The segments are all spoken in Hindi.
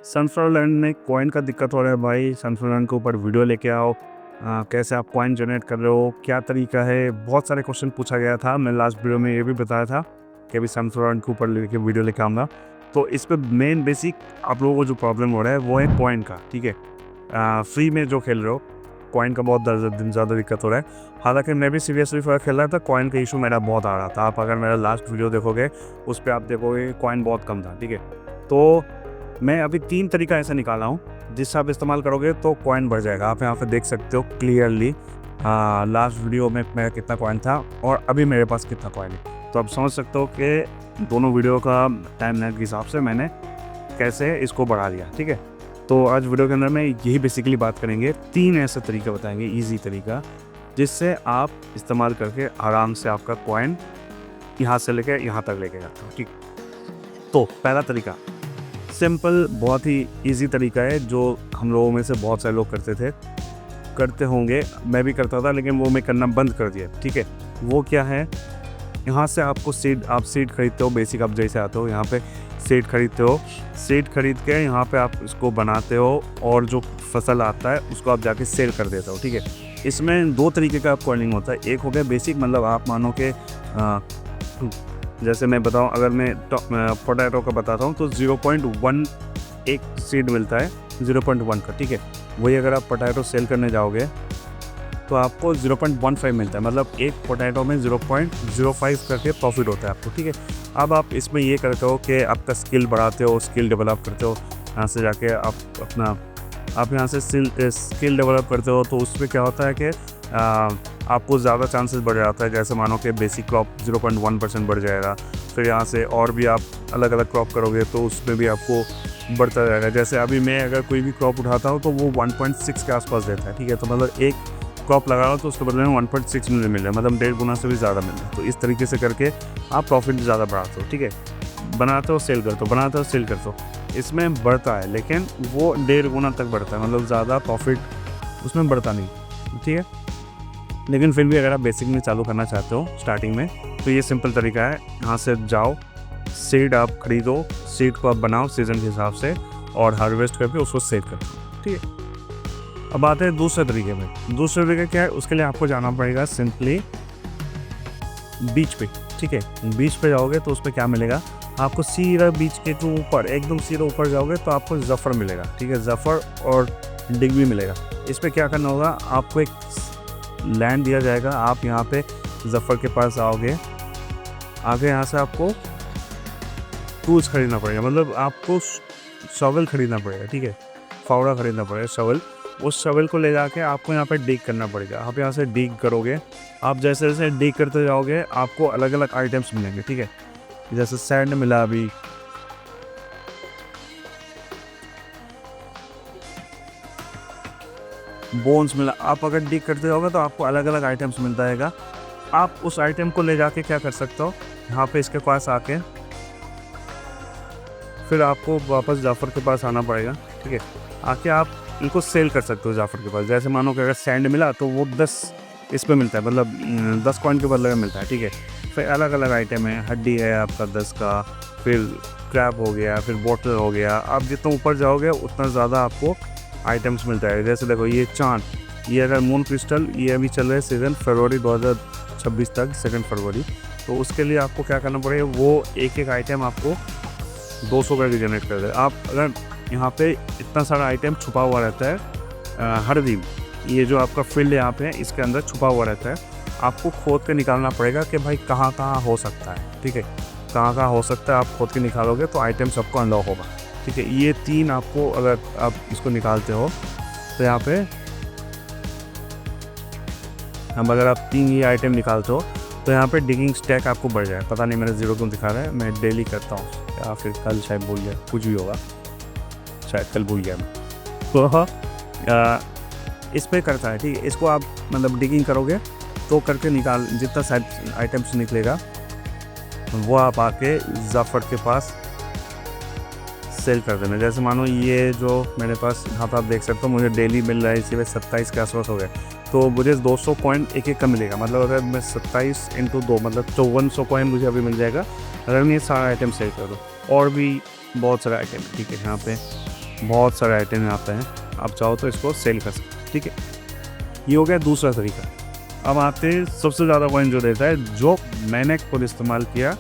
सनफ्लावर लैंड में कॉइन का दिक्कत हो रहा है भाई। सनफ्लावर लैंड के ऊपर वीडियो लेके आओ। कैसे आप कॉइन जनरेट कर रहे हो, क्या तरीका है, बहुत सारे क्वेश्चन पूछा गया था। मैं लास्ट वीडियो में ये भी बताया था कि अभी सनफ्लावर लैंड के ऊपर लेके वीडियो लेके आऊँगा। तो इस पर मेन बेसिक आप लोगों को जो प्रॉब्लम हो रहा है वो है कॉइन का। ठीक है, फ्री में जो खेल रहे हो कॉइन का बहुत ज़्यादा दिक्कत हो रहा है। हालांकि मैं भी सीरियसली खेल रहा था, कॉइन का इशू मेरा बहुत आ रहा था। आप अगर मेरा लास्ट वीडियो देखोगे उस पर आप देखोगे कॉइन बहुत कम था। ठीक है, तो मैं अभी 3 तरीका ऐसा निकाला हूँ जिससे आप इस्तेमाल करोगे तो कॉइन बढ़ जाएगा। आप यहाँ पे देख सकते हो क्लियरली लास्ट वीडियो में मेरा कितना कॉइन था और अभी मेरे पास कितना कॉइन है। तो आप समझ सकते हो कि दोनों वीडियो का टाइम लाइन के हिसाब से मैंने कैसे इसको बढ़ा दिया। ठीक है, तो आज वीडियो के अंदर में यही बेसिकली बात करेंगे। 3 ऐसे तरीके बताएंगे, ईजी तरीका, जिससे आप इस्तेमाल करके आराम से आपका कॉइन यहाँ से लेके यहाँ तक लेके जाते हो। ठीक, तो पहला तरीका सिंपल, बहुत ही इजी तरीका है जो हम लोगों में से बहुत सारे लोग करते होंगे। मैं भी करता था लेकिन वो मैं करना बंद कर दिया। ठीक है, वो क्या है, यहाँ से आपको आप सीड खरीदते हो। बेसिक आप जैसे आते हो यहाँ पे सीड खरीदते हो। सीड खरीद के यहाँ पे आप इसको बनाते हो और जो फसल आता है उसको आप जाके सेल कर देते हो। ठीक है, इसमें 2 तरीके का आपको अर्निंग होता है। एक हो गया बेसिक, मतलब आप मानो कि जैसे मैं बताऊं, अगर मैं पोटैटो का बताता हूं तो 0.1 एक सीड मिलता है 0.1 का। ठीक है, वही अगर आप पोटैटो सेल करने जाओगे तो आपको 0.15 मिलता है, मतलब एक पोटैटो में 0.05 करके प्रॉफिट होता है आपको। ठीक है, अब आप इसमें ये करते हो कि आपका स्किल बढ़ाते हो, स्किल डेवलप करते हो। यहाँ से जाके आप यहाँ से स्किल डेवलप करते हो तो उसमें क्या होता है कि आपको ज़्यादा चांसेस बढ़ जाता है। जैसे मानो कि बेसिक क्रॉप 0.1% बढ़ जाएगा, फिर यहाँ से और भी आप अलग अलग क्रॉप करोगे तो उसमें भी आपको बढ़ता जाएगा। जैसे अभी मैं अगर कोई भी क्रॉप उठाता हूँ तो वो 1.6 के आसपास देता है। ठीक है, तो मतलब एक क्रॉप लगा रहा हूँ तो उसके बदले में 1.6 मिल रहा है, मतलब 1.5 गुना से भी ज़्यादा मिल रहा है। तो इस तरीके से करके आप प्रॉफिट ज़्यादा बढ़ाते हो। ठीक है, बनाते हो सेल करते हो, बनाते हो सेल करते हो, इसमें बढ़ता है लेकिन वो 1.5 गुना तक बढ़ता है, मतलब ज़्यादा प्रॉफिट उसमें बढ़ता नहीं। ठीक है, लेकिन फिर भी अगर आप बेसिक में चालू करना चाहते हो स्टार्टिंग में तो ये सिंपल तरीका है। यहाँ से जाओ, सीड आप खरीदो, सीड को आप बनाओ सीज़न के हिसाब से और हार्वेस्ट करके उसको सेल करो। ठीक है, अब आते हैं दूसरे तरीके में। दूसरा तरीका क्या है, उसके लिए आपको जाना पड़ेगा सिंपली बीच पे। ठीक है, बीच पे जाओगे तो उस पर क्या मिलेगा आपको, सीधा बीच के जो ऊपर एकदम सीधा ऊपर जाओगे तो आपको ज़फ़र मिलेगा। ठीक है, ज़फ़र और डिग भी मिलेगा। इस पर क्या करना होगा, आपको एक लैंड दिया जाएगा, आप यहाँ पे ज़फ़र के पास आओगे, आगे यहाँ से आपको टूल्स खरीदना पड़ेगा, मतलब आपको शॉवल खरीदना पड़ेगा। ठीक है, फावड़ा खरीदना पड़ेगा, शॉवल। उस शॉवल को ले जाके आपको यहाँ पे डिग करना पड़ेगा। आप यहाँ से डिग करोगे, आप जैसे जैसे डिग करते जाओगे आपको अलग अलग आइटम्स मिलेंगे। ठीक है, जैसे सैंड मिला, अभी बोन्स मिला। आप अगर डिग करते जाओगे तो आपको अलग अलग आइटम्स मिलता रहेगा। आप उस आइटम को ले जाके क्या कर सकते हो, यहाँ पे इसके पास आके फिर आपको वापस जाफ़र के पास आना पड़ेगा। ठीक है, आके आप इनको सेल कर सकते हो जाफ़र के पास। जैसे मानो कि अगर सैंड मिला तो वो 10 इस पे मिलता है, मतलब 10 कॉइन के बदले में मिलता है। ठीक है, फिर अलग अलग आइटम है, हड्डी है आपका 10 का, फिर क्रैब हो गया, फिर बोतल हो गया। आप जितना ऊपर जाओगे उतना ज़्यादा आपको आइटम्स मिलता है। जैसे देखो ये चाँद, ये अगर मून क्रिस्टल, ये अभी चल रहा है सीज़न फरवरी 2026 तक, 2 फरवरी। तो उसके लिए आपको क्या करना पड़ेगा, वो एक एक आइटम आपको 200 करके जनरेट कर दे। आप अगर यहाँ पे इतना सारा आइटम छुपा हुआ रहता है हर दिन, ये जो आपका फील्ड यहाँ पे है इसके अंदर छुपा हुआ रहता है, आपको खोद के निकालना पड़ेगा कि भाई कहाँ कहाँ हो सकता है। ठीक है, कहाँ कहाँ हो सकता है, आप खोद के निकालोगे तो आइटम सबको अनलॉक होगा। ठीक है, ये 3 आपको, अगर आप इसको निकालते हो तो यहाँ पे अगर आप 3 ये आइटम निकालते हो तो यहाँ पे डिगिंग स्टैक आपको बढ़ जाए। पता नहीं मेरा 0 क्यों दिखा रहा है, मैं डेली करता हूँ या फिर कल शायद भूल गया, कुछ भी होगा, शायद कल भूल गया मैं। तो इस पर करता है। ठीक है, इसको आप मतलब डिगिंग करोगे तो करके निकाल, जितना साइड आइटम्स निकलेगा वो आप आके ज़फ़र के पास सेल कर देना। जैसे मानो ये जो मेरे पास यहाँ पर आप देख सकते हो मुझे डेली मिल रहा है, इसी में 27 के आसपास हो गए, तो मुझे 200 कॉइन एक एक का मिलेगा। मतलब अगर मैं 27 × 2 मतलब 5400 कॉइन मुझे अभी मिल जाएगा अगर मैं ये सारा आइटम सेल कर दूँ। और भी बहुत सारे आइटम, ठीक है, यहाँ पे बहुत सारे आइटम यहाँ पे हैं, आप चाहो तो इसको सेल कर सकते हैं, ठीक है। ये हो गया दूसरा तरीका। अब आते हैं सबसे ज़्यादा पॉइंट जो देता है, जो मैंने खुद इस्तेमाल किया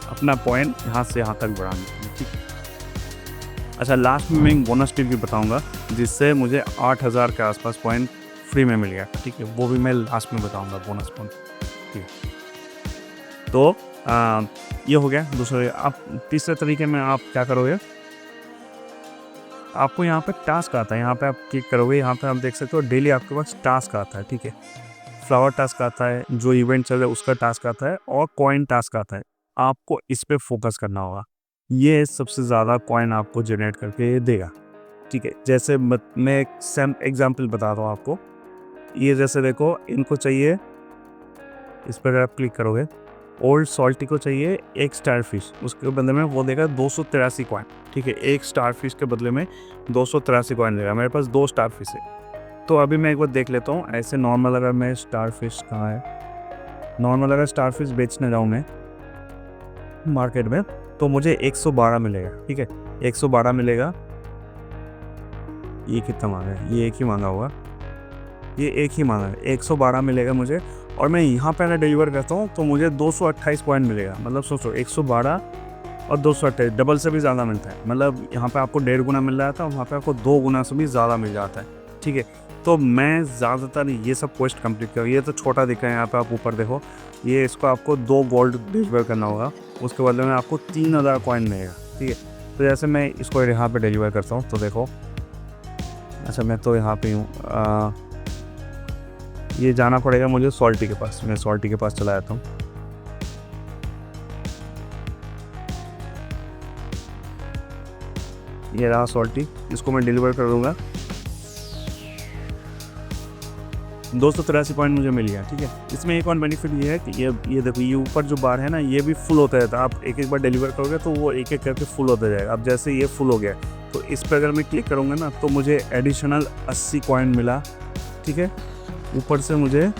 अपना पॉइंट यहाँ से यहाँ तक बढ़ाने के लिए, ठीक है। अच्छा, लास्ट में मैं एक बोनस टिप भी बताऊँगा जिससे मुझे 8,000 के आसपास पॉइंट फ्री में मिल गया, ठीक है। वो भी मैं लास्ट में बताऊँगा, बोनस पॉइंट, ठीक है। तो ये हो गया दूसरे। आप तीसरे तरीके में आप क्या करोगे, आपको यहाँ पे टास्क आता है, यहाँ पे आप क्लिक करोगे, यहाँ पे आप देख सकते हो डेली आपके पास टास्क आता है, ठीक है। फ्लावर टास्क आता है, जो इवेंट चल रहा है उसका टास्क आता है, और कॉइन टास्क आता है। आपको इस पे फोकस करना होगा, ये सबसे ज़्यादा कॉइन आपको जनरेट करके देगा, ठीक है। जैसे मैं एक एग्जाम्पल बता रहा हूँ आपको। ये जैसे देखो, इनको चाहिए, इस पर आप क्लिक करोगे, ओल्ड सॉल्टी को चाहिए एक स्टार फिश, उसके बदले में वो देगा 283 कॉइन, ठीक है। एक स्टार फिश के बदले में 283 कॉइन देगा। मेरे पास 2 स्टार फिश है, तो अभी मैं एक बार देख लेता हूँ। ऐसे नॉर्मल अगर मैं स्टार फिश कहाँ है, नॉर्मल अगर स्टार फिश बेचने जाऊँ मैं मार्केट में, तो मुझे 112 मिलेगा, ठीक है। 112 मिलेगा। ये कितना मांगा है, ये एक ही मांगा होगा, ये एक ही मांगा है, 112 मिलेगा मुझे। और मैं यहाँ पे अगर डिलीवर करता हूँ तो मुझे 228 पॉइंट मिलेगा। मतलब सोचो, 112 और 228, डबल से भी ज़्यादा मिलता है। मतलब यहाँ पे आपको 1.5 गुना मिल रहा था, वहाँ पे आपको 2 गुना से भी ज़्यादा मिल जाता है, ठीक है। तो मैं ज़्यादातर ये सब क्वेस्ट कंप्लीट करूँ। ये तो छोटा दिखा है, यहाँ पे आप ऊपर देखो, ये इसको आपको 2 गोल्ड डिलीवर करना होगा, उसके बदले में आपको 3000 कॉइन मिलेगा, ठीक है। तो जैसे मैं इसको यहाँ पर डिलीवर करता हूँ तो देखो, अच्छा मैं तो यहाँ पर हूँ, ये जाना पड़ेगा मुझे सॉल्टी के पास। मैं सॉल्टी के पास चला जाता हूँ। ये रहा सॉल्टी, इसको मैं डिलीवर कर दूँगा। 283 पॉइंट मुझे मिल गया, ठीक है। इसमें एक और बेनिफिट ये है कि ये देखो, ये ऊपर जो बार है ना, ये भी फुल होता रहता है। आप एक एक बार डिलीवर करोगे तो वो एक एक करके फुल होता जाएगा। अब जैसे ये फुल हो गया, तो इस पर अगर मैं क्लिक करूँगा ना, तो मुझे एडिशनल 80 कॉइन मिला, ठीक है। ऊपर से मुझे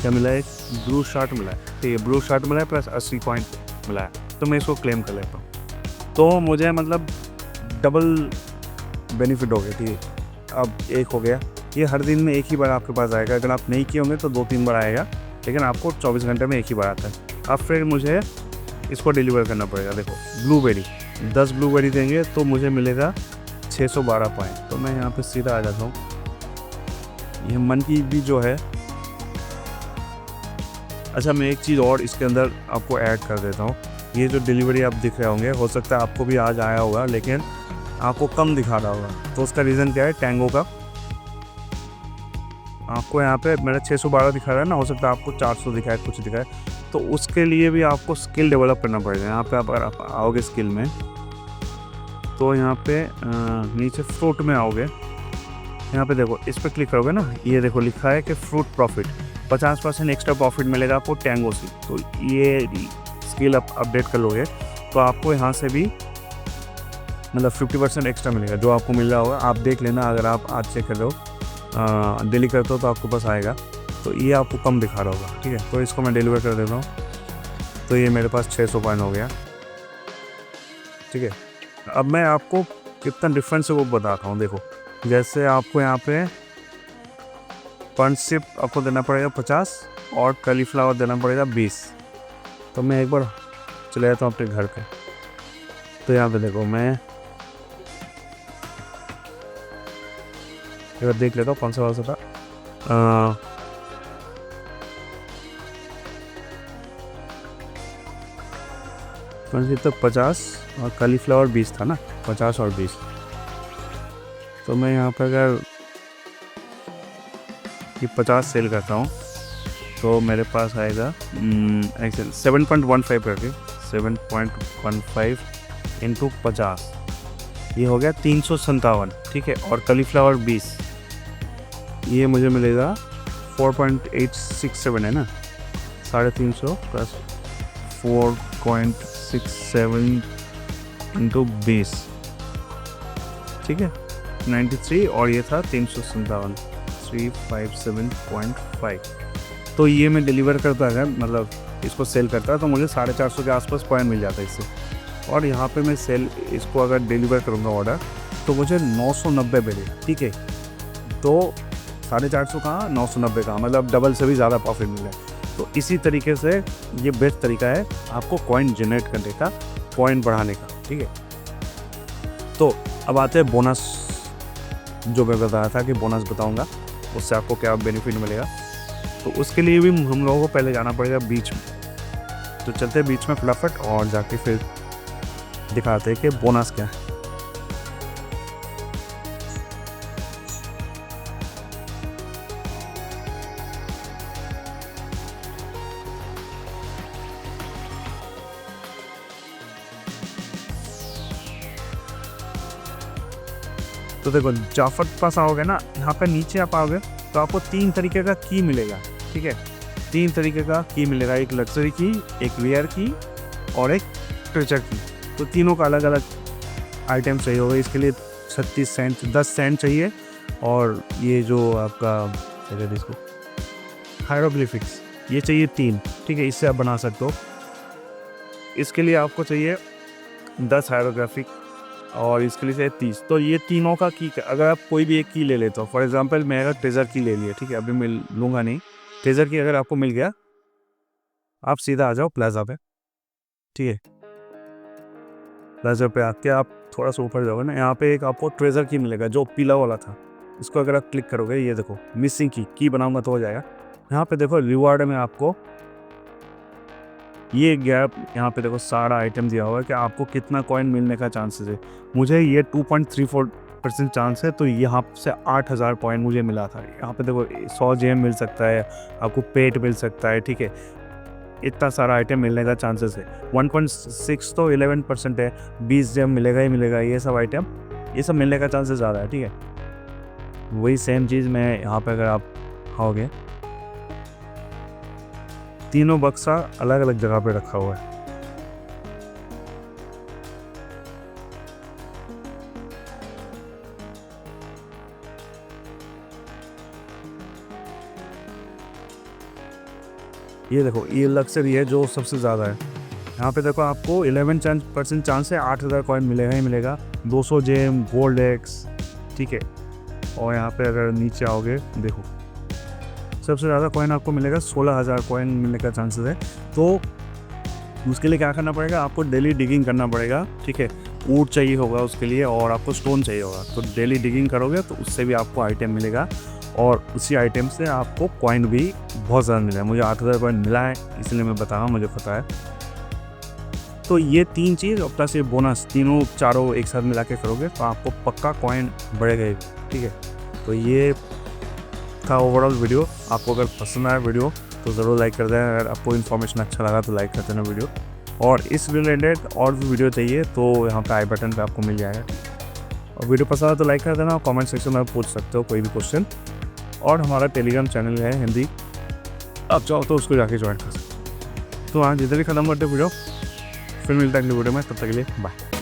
क्या मिला है, एक ब्लू शर्ट मिला है, ठीक है। ब्लू शर्ट मिला है प्लस 80 पॉइंट मिला है, तो मैं इसको क्लेम कर लेता हूँ। तो मुझे मतलब डबल बेनिफिट हो गया, ठीक है। अब एक हो गया, ये हर दिन में एक ही बार आपके पास आएगा। अगर आप नहीं किए होंगे तो 2-3 बार आएगा, लेकिन आपको 24 घंटे में एक ही बार आता है। अब फिर मुझे इसको डिलीवर करना पड़ेगा। देखो, ब्लूबेरी 10 ब्लूबेरी देंगे तो मुझे मिलेगा 612 पॉइंट। तो मैं यहाँ पर सीधा आ जाता हूँ। ये मन की भी जो है, अच्छा मैं एक चीज़ और इसके अंदर आपको ऐड कर देता हूँ। ये जो डिलीवरी आप दिख रहे होंगे, हो सकता है आपको भी आज आया होगा, लेकिन आपको कम दिखा रहा होगा। तो उसका रीज़न क्या है, टैंगो का। आपको यहाँ पे मेरा 612 दिखा रहा है ना, हो सकता है आपको 400 दिखाए, कुछ दिखाए। तो उसके लिए भी आपको स्किल डेवलप करना पड़ेगा। यहाँ पे अगर आप आओगे स्किल में, तो यहाँ पे नीचे फ्रूट में आओगे, यहाँ पे देखो, इस पर क्लिक करोगे ना, ये देखो लिखा है कि फ्रूट प्रॉफिट 50% एक्स्ट्रा प्रॉफिट मिलेगा आपको टैंगो से। तो ये स्किल अपडेट कर लोगे तो आपको यहाँ से भी मतलब 50% एक्स्ट्रा मिलेगा, जो आपको मिल रहा होगा। आप देख लेना, अगर आप आज चेक कर रहे हो, डेली करते हो तो आपको पास आएगा। तो ये आपको कम दिखा रहा होगा, ठीक है। तो इसको मैं डिलीवर कर देता हूँ, तो ये मेरे पास 600 पॉइंट हो गया, ठीक है। अब मैं आपको कितना डिफरेंस है वो बताता हूँ। देखो, जैसे आपको यहाँ पे पंचिप आपको देना पड़ेगा 50 और कलीफ्लावर देना पड़ेगा 20। तो मैं एक बार चले जाता हूँ अपने घर पे। तो यहाँ पे देखो, मैं एक बार देख लेता हूँ कौन सा वाला था। पंचिप तक 50 और कलीफ्लावर 20 था ना, 50 और 20। तो मैं यहाँ पर अगर ये 50 सेल करता हूँ तो मेरे पास आएगा 7.15 करके, 7.15 इंटू 50, ये हो गया 357, ठीक है। और कलीफ्लावर 20, ये मुझे मिलेगा 4.867 है ना, 350 प्लस 4.67 इंटू 20, ठीक है, 93। और ये था 357, 357.5। तो ये मैं डिलीवर करता है, मतलब इसको सेल करता है, तो मुझे 450 के आसपास पॉइंट मिल जाता है इससे। और यहाँ पे मैं इसको अगर डिलीवर करूँगा ऑर्डर, तो मुझे 990 मिलेगा, ठीक है। तो 450 कहाँ, 990 कहाँ, मतलब डबल से भी ज़्यादा प्रॉफिट मिले। तो इसी तरीके से ये बेस्ट तरीका है आपको कॉइन जनरेट करने का, कॉइन बढ़ाने का, ठीक है। तो अब आते हैं बोनस, जो मैं बताया था कि बोनस बताऊंगा, उससे आपको क्या बेनिफिट मिलेगा। तो उसके लिए भी हम लोगों को पहले जाना पड़ेगा बीच में। तो चलते हैं बीच में फटाफट और जाके फिर दिखाते हैं कि बोनस क्या है। तो देखो जाफर पास आओगे ना, यहाँ पे नीचे आप आओगे तो आपको 3 तरीके का की मिलेगा, ठीक है। 3 तरीके का की मिलेगा, एक लग्जरी की, एक वेयर की और एक ट्रेजर की। तो तीनों का अलग अलग आइटम चाहिए होगा। इसके लिए 36 सेंट, 10 सेंट चाहिए। और ये जो आपका क्या कहते हैं इसको, हायरोग्लिफिक्स, ये चाहिए 3, ठीक है। इससे आप बना सकते हो। इसके लिए आपको चाहिए 10 हायरोग्राफिक और इसके लिए चाहिए 30। तो ये तीनों का की, अगर आप कोई भी एक की ले लेते हो, फॉर एग्जांपल मैं अगर ट्रेजर की ले लिया, ठीक है, अभी मैं लूँगा नहीं। ट्रेजर की अगर आपको मिल गया, आप सीधा आ जाओ प्लाजा पे, ठीक है। प्लाजा पे आके आप थोड़ा सा ऊपर जाओगे ना, यहाँ पे एक आपको ट्रेजर की मिलेगा जो पीला वाला था। इसको अगर आप क्लिक करोगे, ये देखो मिसिंग की बनाऊंगा तो हो जाएगा। यहाँ पे देखो रिवार्ड में आपको ये गैप, यहाँ पे देखो सारा आइटम दिया हुआ है कि आपको कितना कॉइन मिलने का चांसेस है। मुझे ये 2.34% चांस है, तो यहाँ से 8000 कॉइन मुझे मिला था। यहाँ पे देखो 100 जेम मिल सकता है, आपको पेट मिल सकता है, ठीक है। इतना सारा आइटम मिलने का चांसेस है। 1.6 तो 11% है, 20 जेम मिलेगा ही मिलेगा। ये सब आइटम, ये सब मिलने का चांसेस ज़्यादा है, ठीक है। वही सेम चीज़ मैं यहाँ पे अगर आप आओगे, तीनों बक्सा अलग अलग जगह पे रखा हुआ है। ये देखो ये लग्जरी है जो सबसे ज़्यादा है। यहाँ पे देखो आपको 11% चांस है 8000 कॉइन मिलेगा ही मिलेगा। 200 जेम, गोल्ड एक्स, ठीक है। और यहाँ पे अगर नीचे आओगे, देखो सबसे ज़्यादा कॉइन आपको मिलेगा, 16000 कॉइन मिलने का चांसेस है। तो उसके लिए क्या करना पड़ेगा, आपको डेली डिगिंग करना पड़ेगा, ठीक है। ऊट चाहिए होगा उसके लिए और आपको स्टोन चाहिए होगा। तो डेली डिगिंग करोगे तो उससे भी आपको आइटम मिलेगा और उसी आइटम से आपको कॉइन भी बहुत ज़्यादा मिला है। मुझे 8000 कॉइन मिला है, इसलिए मैं बता रहा हूँ, मुझे पता है। तो ये 3 चीज़ और प्लस ये बोनस, तीनों चारों एक साथ मिला के करोगे तो आपको पक्का कॉइन बढ़ेगा, ठीक है। तो ये था ओवरऑल वीडियो। आपको अगर पसंद आया वीडियो तो ज़रूर लाइक कर देना। अगर आपको इन्फॉर्मेशन अच्छा लगा तो लाइक कर देना वीडियो। और इस रिलेटेड और भी वीडियो चाहिए तो यहाँ पे आई बटन पे आपको मिल जाएगा। और वीडियो पसंद आया तो लाइक कर देना और कमेंट सेक्शन में पूछ सकते हो कोई भी क्वेश्चन। और हमारा टेलीग्राम चैनल है हिंदी, आप चाहो तो उसको जाके ज्वाइन कर सकते हो। तो आज इधर ही ख़त्म करते वीडियो, फिर मिलता है अगली वीडियो में, तब तक के लिए बाय।